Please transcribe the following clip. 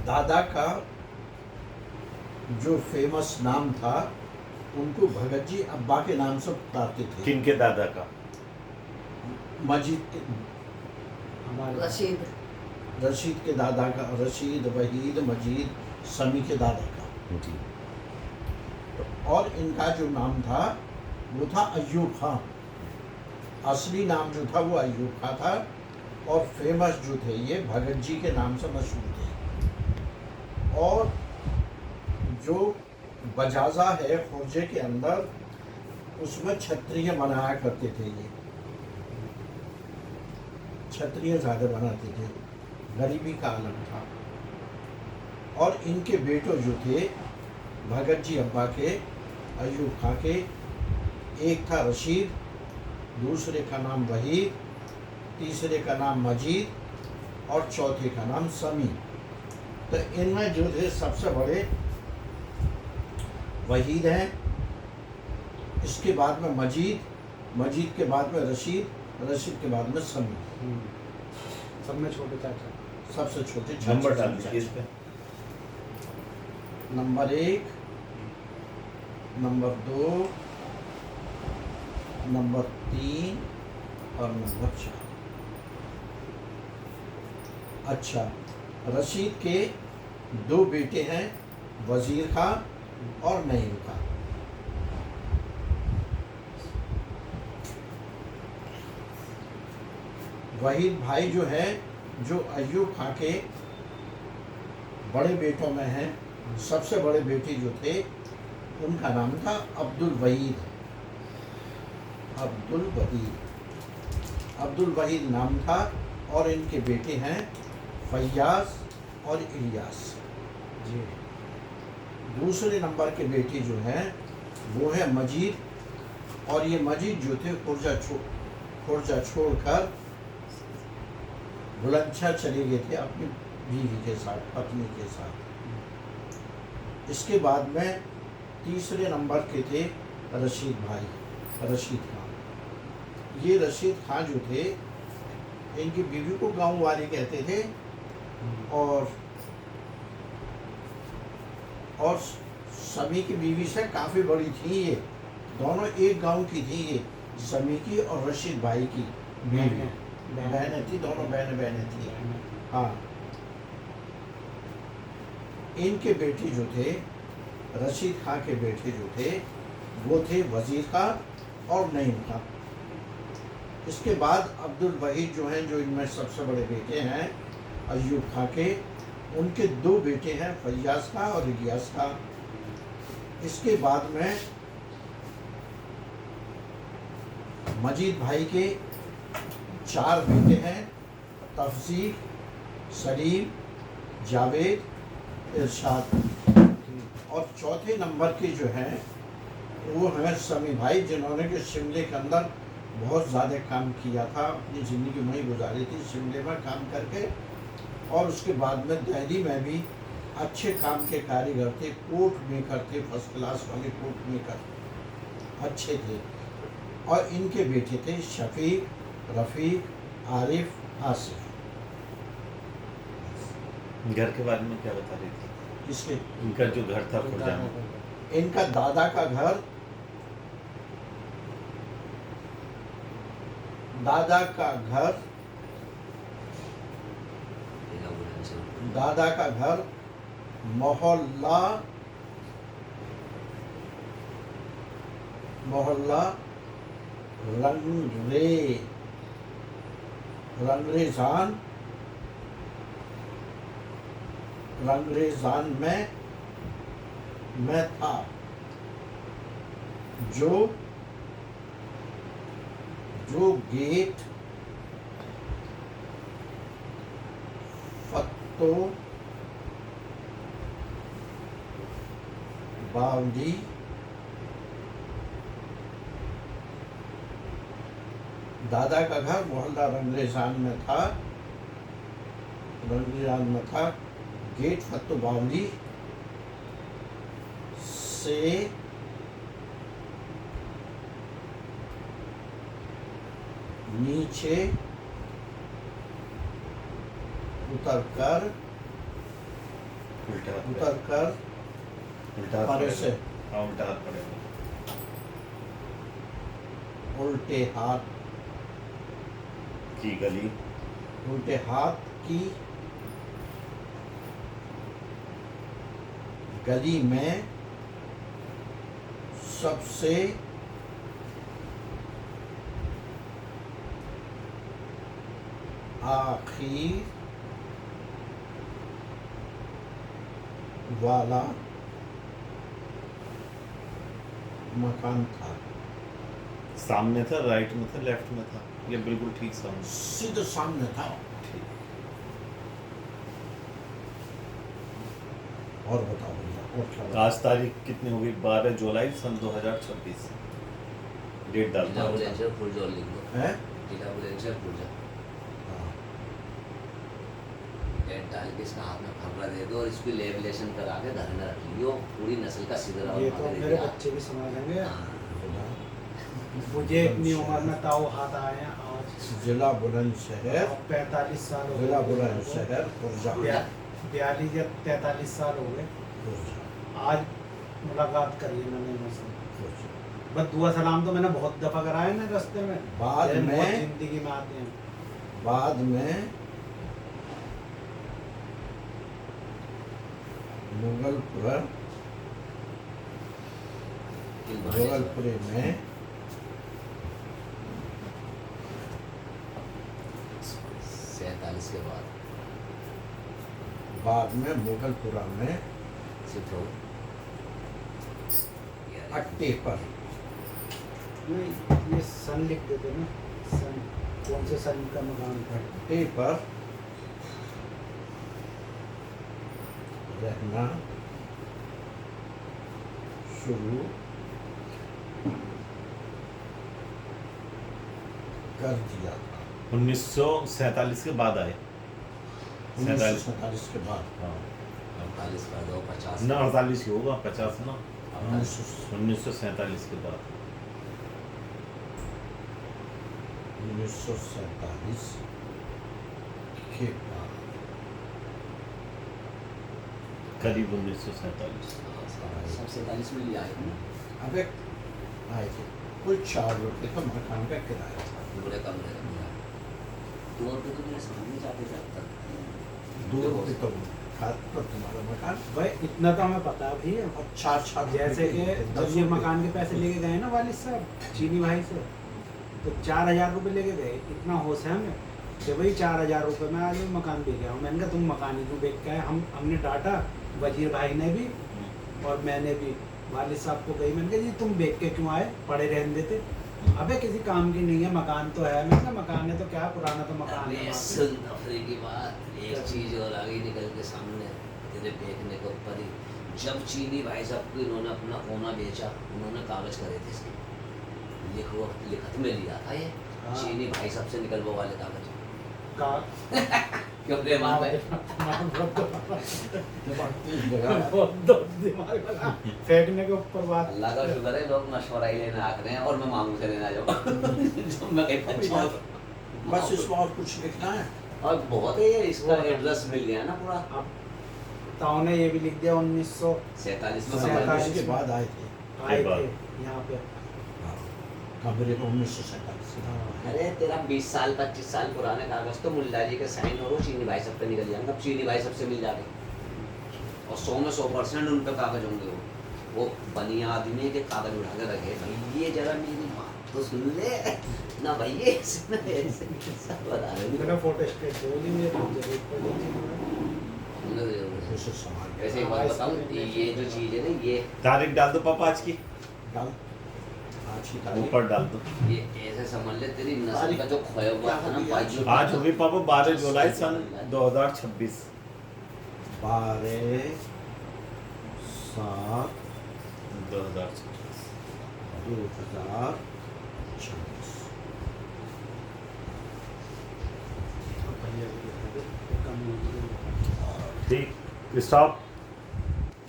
दादा का जो फेमस नाम था, उनको भगत जी अब्बा के नाम से पुकारते थे। किनके दादा का? मजीद के, रशीद रशीद के दादा का, रशीद, वहीद, मजीद, समी के दादा का। जी। और इनका जो नाम था वो था अय्यूब खां। असली नाम जो था वो अय्यूब खां था, और फेमस जो थे ये भगत जी के नाम से मशहूर थे। और जो बजाजा है खुर्जे के अंदर, उसमें क्षत्रिय बनाया करते थे। ये क्षत्रिय ज़्यादा बनाते थे, गरीबी का आलम था। और इनके बेटो जो थे भगत जी अब्बा के, अय्यूब खां के, एक था रशीद, दूसरे का नाम वहीद, तीसरे का नाम मजीद और चौथे का नाम समी। तो इनमें जो थे सबसे बड़े वहीद हैं, इसके बाद में मजीद, मजीद के बाद में रशीद, रशीद के बाद में समी। सब में छोटे चाचा। सबसे छोटे नंबर डाल दीजिए इस पे। नंबर 1, नंबर 2, नंबर 3 और नंबर 4। अच्छा, रशीद के 2 बेटे हैं, वजीर खां और नईम खां। वहीद भाई जो है, जो अय्यूब खां के बड़े बेटों में हैं, सबसे बड़े बेटे जो थे उनका नाम था अब्दुल वहीद। अब्दुल वहीद, अब्दुल वहीद नाम था। और इनके बेटे हैं फैयाज और इलियास जी। दूसरे नंबर के बेटे जो हैं वो है मजीद, और ये मजीद जो थे खुर्जा छोड़कर बुलंदशहर चले गए थे अपनी बीवी के साथ, पत्नी के साथ। इसके बाद में तीसरे नंबर के थे रशीद भाई, रशीद खां। ये रशीद खां जो थे, इनकी बीवी को गांव वाले कहते थे। और समी की बीवी से काफ़ी बड़ी थी ये, दोनों एक गांव की थी ये, समी की और रशीद भाई की बीवी। बहनें थी, दोनों बहनें थी। हाँ, इनके बेटे जो थे, रशीद खां के बेटे जो थे, वो थे वजीर खां और नईम खां। इसके बाद अब्दुल वहीद जो हैं, जो इनमें सबसे बड़े बेटे हैं अय्यूब खां के, उनके 2 बेटे हैं, फैयाज खां और इलियास खां। इसके बाद में मजीद भाई के 4 बेटे हैं, तफसीर, सलीम, जावेद, इरशाद। और चौथे नंबर के जो हैं वो हैं समी भाई, जिन्होंने कि शिमले के अंदर बहुत ज़्यादा काम किया था, अपनी ज़िंदगी वहीं गुजारी थी शिमले में काम करके। और उसके बाद में दिल्ली में भी अच्छे काम के कारीगर थे, कोट मेकर थे, फर्स्ट क्लास वाले कोट मेकर अच्छे थे। और इनके बेटे थे शफीक, रफ़ीक, आरिफ, आसिफ। घर के बारे में क्या बता रही थी? इसके इनका जो घर था खुर्जा में, इनका दादा का घर, दादा का घर मोहल्ला रंगरेजान में था, जो गेट फत्तो बावली दादा का घर मोहल्ला रंगरेजान में था, गेट फत्तो बावली से नीचे उतरकर उल्टा हाथ उतर कर उल्टा हाथ पारे पड़ेगा। से हाँ उल्टा हाथ पड़ेगा। उल्टे हाथ की गली उल्टे हाथ की गली में सबसे आखिर वाला मकान था। सामने था, राइट में था, लेफ्ट में था, ये बिल्कुल ठीक सामने। सीधे सामने था। और बताओ भैया और क्या बताओ? आज तारीख कितनी होगी? 12 जुलाई सन 2026। डेट डालता जिला हूँ। बुलंदशहर पुरजोर लिख दो। हैं? जिला बुलंदशहर पुरजोर। हाँ। डेट डाल के इसका हाथ में फर्रा दे दो और इसकी लेबलेशन करा के घर में रख लियो। पूरी नस्ल का सिदरा ये बनवा तो के दे मेरे दिया। बच्चे भी समझ लेंगे। हाँ। मुझे इतनी उम्र में ताऊ हाथ आए हैं आज। जिला बुलंदशहर, अब 45 साल हो जिला गए। बुलंदशहर पुरजा। 42 या 43 साल हो गए। पुरजा, आज मुलाकात करिए मैंने इनसे। पुरजा। बस दुआ सलाम तो मैंने बहुत दफा कराए ना रास्ते में। बाद ये में- बहुत जिंदगी में आते हैं। बाद में मुगलपुर मुगलपुरे में 47 के बाद में मुगलपुरा में शिफ्ट हो अट्टे पर नहीं, ये सन लिख देते ना। सन कौन से सन का मकान था? अट्टे पर रहना शुरू कर दिया था। 1947 के बाद आए। 1947 के बाद हाँ 48 कर दो 50 ना 48 ही होगा, 50 ना। 1947 1947 के बाद 1947 के बाद करीब 1947। सब 47 में लिया है ना। अबे आए थे कुल 4 रुपये का मकान का किराया था। बड़े कमरे का मिला। 2 रुपये तो मेरे सामने जाते थे अब तक। 2 रुपये तो था तो तुम्हारा मकान भाई इतना तो हमें पता भी है। और 4 जैसे कि जब ये मकान के पैसे लेके गए ना वालिद साहब चीनी भाई से, तो 4000 रुपये लेके गए। इतना होश है हमें कि भाई 4000 रुपये में आज मैं मकान बेच गया हूँ। मैंने कहा तुम मकान ही क्यों बेच के आए? हमने डांटा, वजीर भाई ने भी और मैंने भी। वालिद साहब को गई, मैंने कहा जी तुम बेच के क्यों आए, पड़े रहने देते। अबे किसी काम की नहीं है, मकान तो है। मैंने कहा मकान है तो क्या, पुराना तो मकान है। अरे सुन नफरे की बात, एक चीज और आगे निकल के सामने तेरे देखने को ऊपर ही। जब चीनी भाई साहब को इन्होंने अपना ओना बेचा, उन्होंने कागज करे थे इसके, लिखत में लिया था ये। हाँ। चीनी भाई साहब से निकलवा वाले कागज। क्यों रे मान भाई? दिमाग लगा फेंकने के ऊपर बात। अल्लाह का शुक्र है लोग मशवरा ही लेने आते हैं और मैं मामू से लेना जाऊँ। जो मैं कहीं पंचायत बस इसमें और कुछ लिखना है। और बहुत है ये, इसका एड्रेस मिल गया ना पूरा। अब ताऊ ने ये भी लिख दिया 47 में 47 इसके बाद आए थे आए बाद। थे यहाँ पे। कमरे में 1947 अरे तेरा 20 साल 25 साल पुराने कागज तो मुल्ला जी के साइन और वो चीनी भाई सब पे निकल जाएंगे। अब चीनी भाई सबसे मिल जाते और 100 में 100% उन पे कागज होंगे। वो बनिया आदमी के कागज उठा के रखे, भाई ये जरा मेरी बात तो सुन ले ना भाई, ये सब बता रहे मेरा फोटो स्टेट हो नहीं, मेरे जरूर उसे संभाल के वैसे एक बात बताऊं, ये जो चीज है ना, ये तारीख डाल दो पापा आज की, डाल आज की तारीख ऊपर डाल दो। ये ऐसे समझ ले तेरी नस्ल का जो खोया हुआ था ना बाजू। आज होगी पापा 12 जुलाई सन 2026। 12/7/2026 ठीक, स्टॉप।